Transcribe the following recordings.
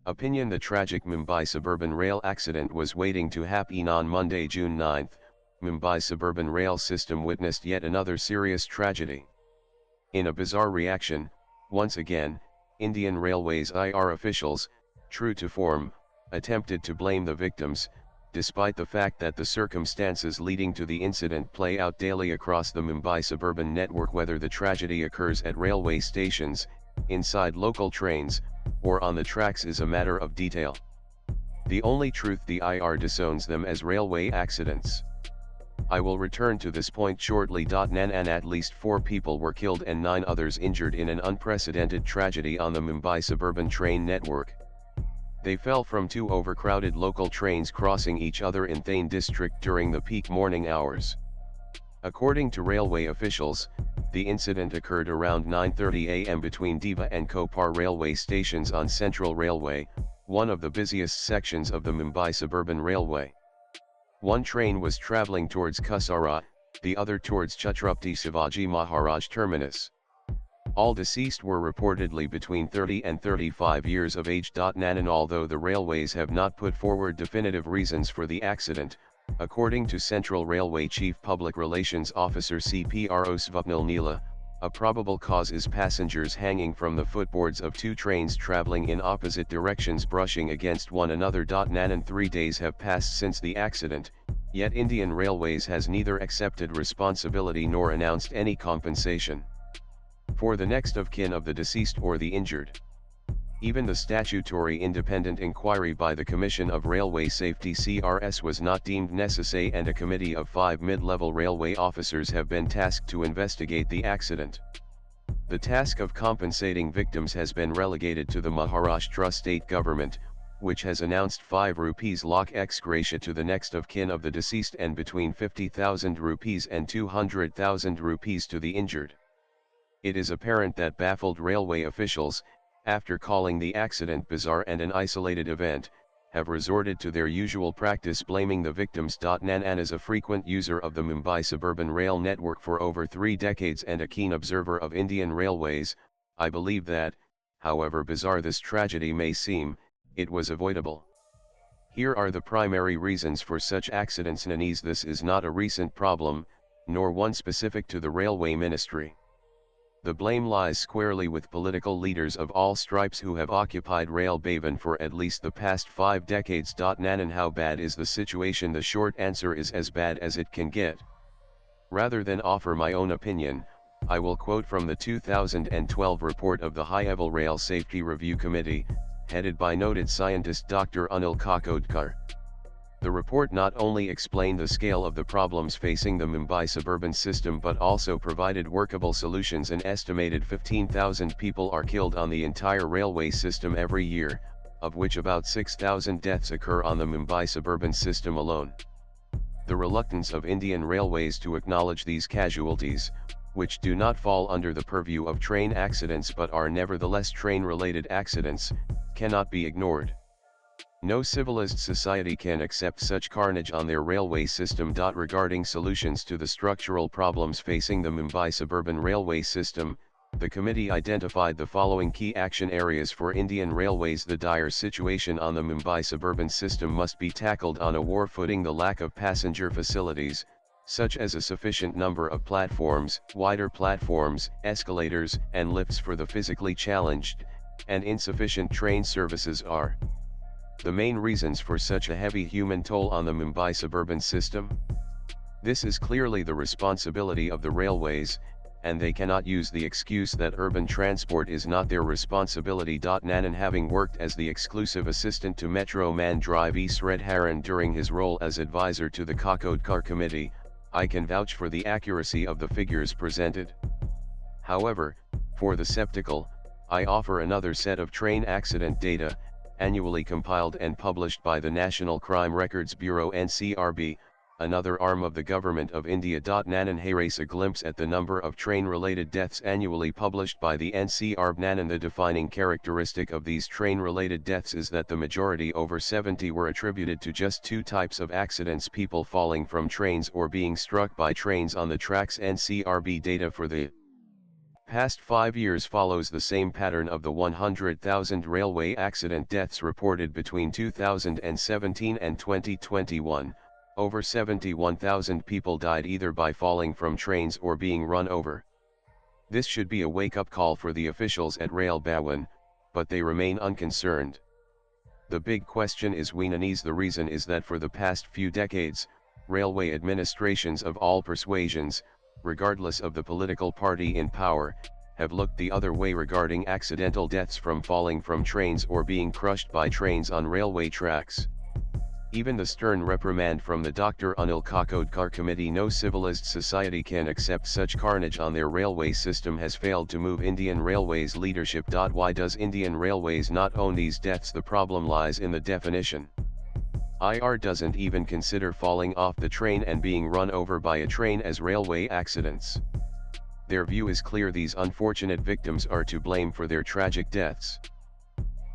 Opinion: the tragic Mumbai suburban rail accident was waiting to happen on Monday, June 9. Mumbai suburban rail system witnessed yet another serious tragedy. In a bizarre reaction, once again, Indian Railways IR officials, true to form, attempted to blame the victims, despite the fact that the circumstances leading to the incident play out daily across the Mumbai suburban network, whether the tragedy occurs at railway stations, inside local trains, or on the tracks is a matter of detail. The only truth: the IR disowns them as railway accidents. I will return to this point shortly. And at least 4 people were killed and 9 others injured in an unprecedented tragedy on the Mumbai suburban train network. They fell from 2 overcrowded local trains crossing each other in Thane district during the peak morning hours. According to railway officials, the incident occurred around 9:30 am between Diva and Kopar railway stations on Central Railway, one of the busiest sections of the Mumbai suburban railway. One train was travelling towards Kasara, the other towards Chhatrapati Shivaji Maharaj terminus. All deceased were reportedly between 30 and 35 years of age. And although the railways have not put forward definitive reasons for the accident, according to Central Railway Chief Public Relations Officer CPRO Svapnil Neela, a probable cause is passengers hanging from the footboards of 2 trains travelling in opposite directions brushing against one another. And 3 days have passed since the accident, yet Indian Railways has neither accepted responsibility nor announced any compensation for the next of kin of the deceased or the injured. Even the statutory independent inquiry by the Commission of Railway Safety (CRS) was not deemed necessary, and a committee of 5 mid-level railway officers have been tasked to investigate the accident. The task of compensating victims has been relegated to the Maharashtra state government, which has announced 5 rupees lakh ex gratia to the next of kin of the deceased and between 50,000 rupees and 200,000 rupees to the injured. It is apparent that baffled railway officials, after calling the accident bizarre and an isolated event, have resorted to their usual practice, blaming the victims. Nan, as a frequent user of the Mumbai suburban rail network for over 3 decades and a keen observer of Indian Railways, I believe that, however bizarre this tragedy may seem, it was avoidable. Here are the primary reasons for such accidents. This is not a recent problem, nor one specific to the railway ministry. The blame lies squarely with political leaders of all stripes who have occupied Rail Bhavan for at least the past 5 decades. And how bad is the situation? The short answer is as bad as it can get. Rather than offer my own opinion, I will quote from the 2012 report of the High-Level Rail Safety Review Committee, headed by noted scientist Dr. Anil Kakodkar. The report not only explained the scale of the problems facing the Mumbai suburban system but also provided workable solutions. An estimated 15,000 people are killed on the entire railway system every year, of which about 6,000 deaths occur on the Mumbai suburban system alone. The reluctance of Indian Railways to acknowledge these casualties, which do not fall under the purview of train accidents but are nevertheless train-related accidents, cannot be ignored. No civilized society can accept such carnage on their railway system. Regarding solutions to the structural problems facing the Mumbai suburban railway system, the committee identified the following key action areas for Indian Railways. The dire situation on the Mumbai suburban system must be tackled on a war footing. The lack of passenger facilities, such as a sufficient number of platforms, wider platforms, escalators, and lifts for the physically challenged, and insufficient train services are the main reasons for such a heavy human toll on the Mumbai suburban system. This is clearly the responsibility of the railways, and they cannot use the excuse that urban transport is not their responsibility. Nanan, having worked as the exclusive assistant to Metro Man Drive E. Sridharan during his role as advisor to the Kakodkar committee, I can vouch for the accuracy of the figures presented. However, for the skeptical, I offer another set of train accident data, annually compiled and published by the National Crime Records Bureau (NCRB), another arm of the Government of India. Nanan Harace a glimpse at the number of train-related deaths annually published by the NCRB. Nanan, the defining characteristic of these train-related deaths is that the majority, over 70, were attributed to just 2 types of accidents: people falling from trains or being struck by trains on the tracks. NCRB data for the Past 5 years follows the same pattern of the 100,000 railway accident deaths reported between 2017 and 2021. Over 71,000 people died either by falling from trains or being run over. This should be a wake-up call for the officials at Rail Bhawan, but they remain unconcerned. The big question is Weenanese. The reason is that for the past few decades, railway administrations of all persuasions, regardless of the political party in power, have looked the other way regarding accidental deaths from falling from trains or being crushed by trains on railway tracks. Even the stern reprimand from the Dr. Anil Kakodkar committee, no civilized society can accept such carnage on their railway system, has failed to move Indian Railways leadership. Why does Indian Railways not own these deaths? The problem lies in the definition. IR doesn't even consider falling off the train and being run over by a train as railway accidents. Their view is clear: these unfortunate victims are to blame for their tragic deaths.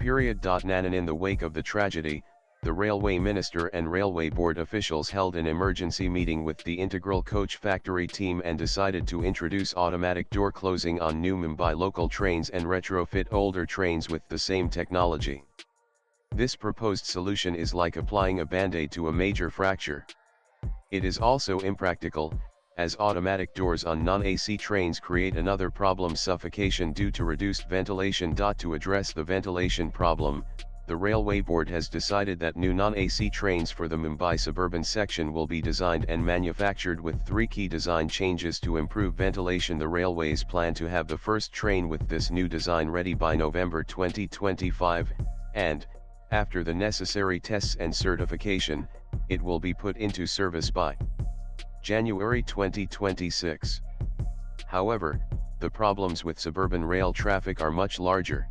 Nanan. In the wake of the tragedy, the Railway Minister and Railway Board officials held an emergency meeting with the Integral Coach Factory team and decided to introduce automatic door closing on new Mumbai local trains and retrofit older trains with the same technology. This proposed solution is like applying a band-aid to a major fracture. It is also impractical, as automatic doors on non-AC trains create another problem: suffocation due to reduced ventilation. To address the ventilation problem, the Railway Board has decided that new non-AC trains for the Mumbai Suburban section will be designed and manufactured with 3 key design changes to improve ventilation. The railways plan to have the first train with this new design ready by November 2025, and, after the necessary tests and certification, it will be put into service by January 2026. However, the problems with suburban rail traffic are much larger.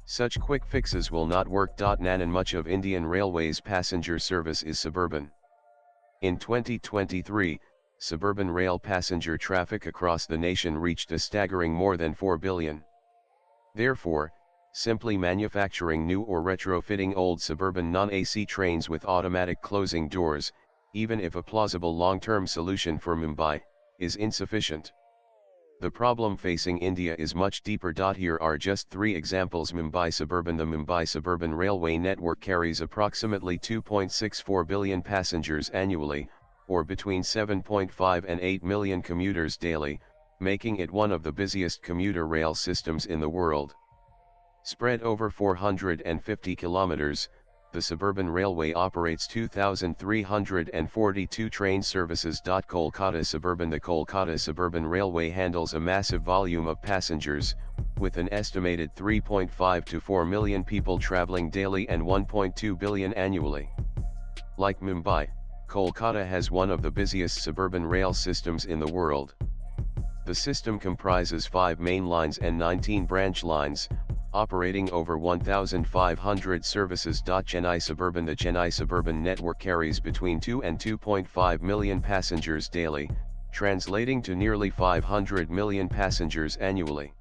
Such quick fixes will not work. Nanan. Much of Indian Railways passenger service is suburban. In 2023, suburban rail passenger traffic across the nation reached a staggering more than 4 billion. Therefore, simply manufacturing new or retrofitting old suburban non-AC trains with automatic closing doors, even if a plausible long-term solution for Mumbai, is insufficient. The problem facing India is much deeper. Here are just 3 examples. Mumbai Suburban. The Mumbai Suburban Railway network carries approximately 2.64 billion passengers annually, or between 7.5 and 8 million commuters daily, making it one of the busiest commuter rail systems in the world. Spread over 450 kilometers, the Suburban Railway operates 2,342 train services. Kolkata Suburban. The Kolkata Suburban Railway handles a massive volume of passengers, with an estimated 3.5 to 4 million people travelling daily and 1.2 billion annually. Like Mumbai, Kolkata has one of the busiest suburban rail systems in the world. The system comprises 5 main lines and 19 branch lines, operating over 1,500 services. Chennai Suburban. The Chennai Suburban network carries between 2 and 2.5 million passengers daily, translating to nearly 500 million passengers annually.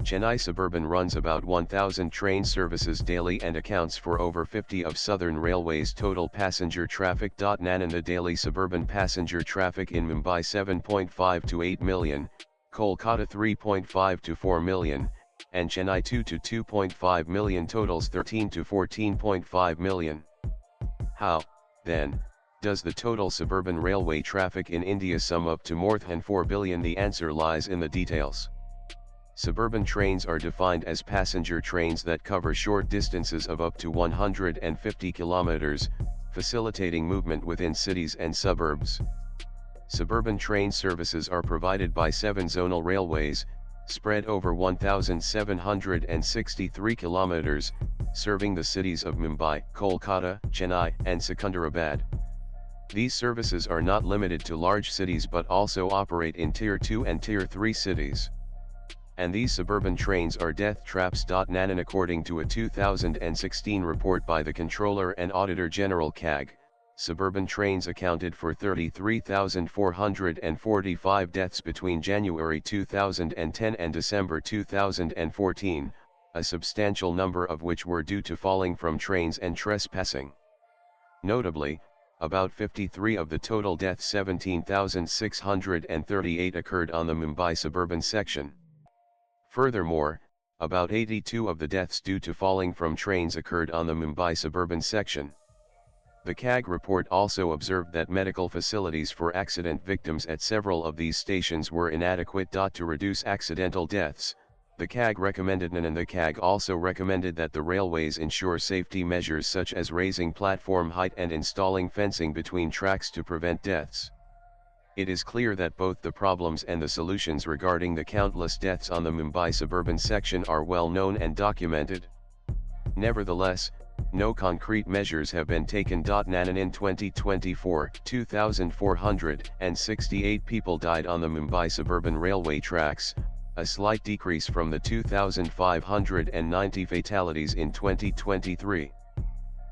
Chennai Suburban runs about 1,000 train services daily and accounts for over 50 of Southern Railway's total passenger traffic. Nanan. The daily suburban passenger traffic in Mumbai 7.5 to 8 million, Kolkata 3.5 to 4 million, and Chennai 2 to 2.5 million totals 13 to 14.5 million. How, then, does the total suburban railway traffic in India sum up to more than 4 billion? The answer lies in the details. Suburban trains are defined as passenger trains that cover short distances of up to 150 kilometers, facilitating movement within cities and suburbs. Suburban train services are provided by 7 zonal railways, spread over 1,763 kilometers, serving the cities of Mumbai, Kolkata, Chennai, and Secunderabad. These services are not limited to large cities but also operate in Tier 2 and Tier 3 cities. And these suburban trains are death traps. Nanan. According to a 2016 report by the Controller and Auditor General CAG, suburban trains accounted for 33,445 deaths between January 2010 and December 2014, a substantial number of which were due to falling from trains and trespassing. Notably, about 53 of the total deaths, 17,638, occurred on the Mumbai suburban section. Furthermore, about 82 of the deaths due to falling from trains occurred on the Mumbai Suburban section. The CAG report also observed that medical facilities for accident victims at several of these stations were inadequate. To reduce accidental deaths, the CAG recommended and the CAG also recommended that the railways ensure safety measures such as raising platform height and installing fencing between tracks to prevent deaths. It is clear that both the problems and the solutions regarding the countless deaths on the Mumbai Suburban section are well known and documented. Nevertheless, no concrete measures have been taken. In 2024, 2,468 people died on the Mumbai Suburban Railway tracks, a slight decrease from the 2,590 fatalities in 2023.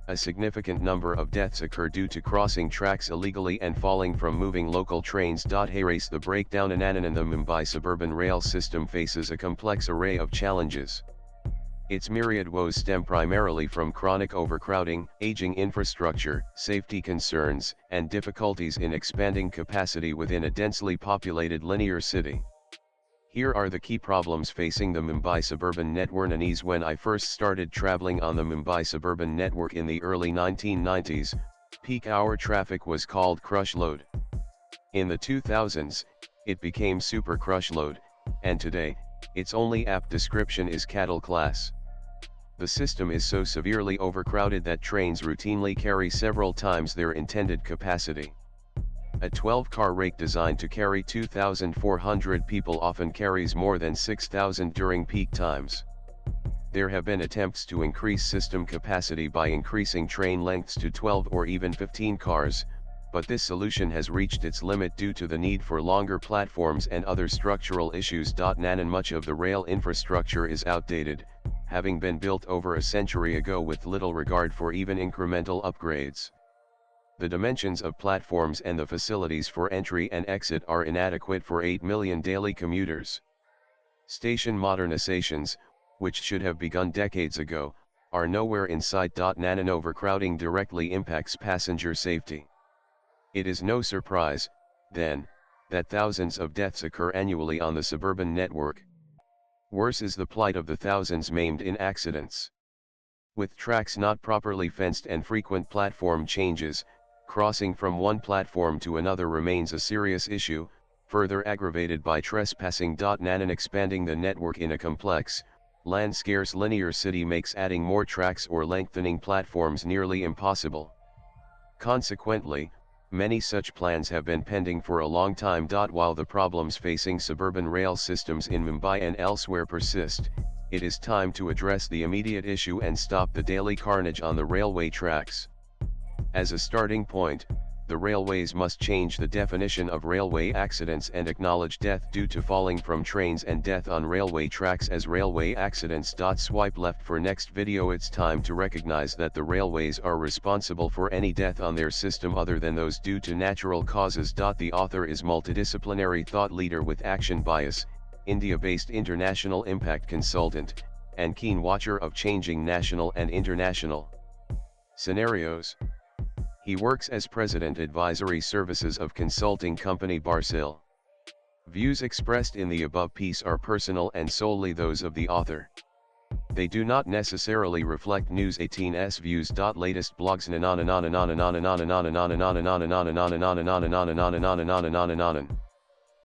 A significant number of deaths occur due to crossing tracks illegally and falling from moving local trains. Harass the breakdown in the Mumbai Suburban Rail system faces a complex array of challenges. Its myriad woes stem primarily from chronic overcrowding, aging infrastructure, safety concerns, and difficulties in expanding capacity within a densely populated linear city. Here are the key problems facing the Mumbai Suburban network. When I first started traveling on the Mumbai Suburban network in the early 1990s, peak hour traffic was called crush load. In the 2000s, it became super crush load, and today, its only apt description is cattle class. The system is so severely overcrowded that trains routinely carry several times their intended capacity. A 12-car rake designed to carry 2,400 people often carries more than 6,000 during peak times. There have been attempts to increase system capacity by increasing train lengths to 12 or even 15 cars, but this solution has reached its limit due to the need for longer platforms and other structural issues. Much of the rail infrastructure is outdated, having been built over a century ago with little regard for even incremental upgrades. The dimensions of platforms and the facilities for entry and exit are inadequate for 8 million daily commuters. Station modernizations, which should have begun decades ago, are nowhere in sight. Overcrowding directly impacts passenger safety. It is no surprise, then, that thousands of deaths occur annually on the suburban network. Worse is the plight of the thousands maimed in accidents. With tracks not properly fenced and frequent platform changes, crossing from one platform to another remains a serious issue, further aggravated by trespassing. Expanding the network in a complex, land-scarce linear city makes adding more tracks or lengthening platforms nearly impossible. Consequently, many such plans have been pending for a long time. While the problems facing suburban rail systems in Mumbai and elsewhere persist, it is time to address the immediate issue and stop the daily carnage on the railway tracks. As a starting point, the railways must change the definition of railway accidents and acknowledge death due to falling from trains and death on railway tracks as railway accidents. Swipe left for next video. It's time to recognize that the railways are responsible for any death on their system other than those due to natural causes. The author is multidisciplinary thought leader with action bias, India-based international impact consultant, and keen watcher of changing national and international scenarios. He works as President Advisory Services of consulting company Barsil. Views expressed in the above piece are personal and solely those of the author. They do not necessarily reflect News 18's views. Latest blogs.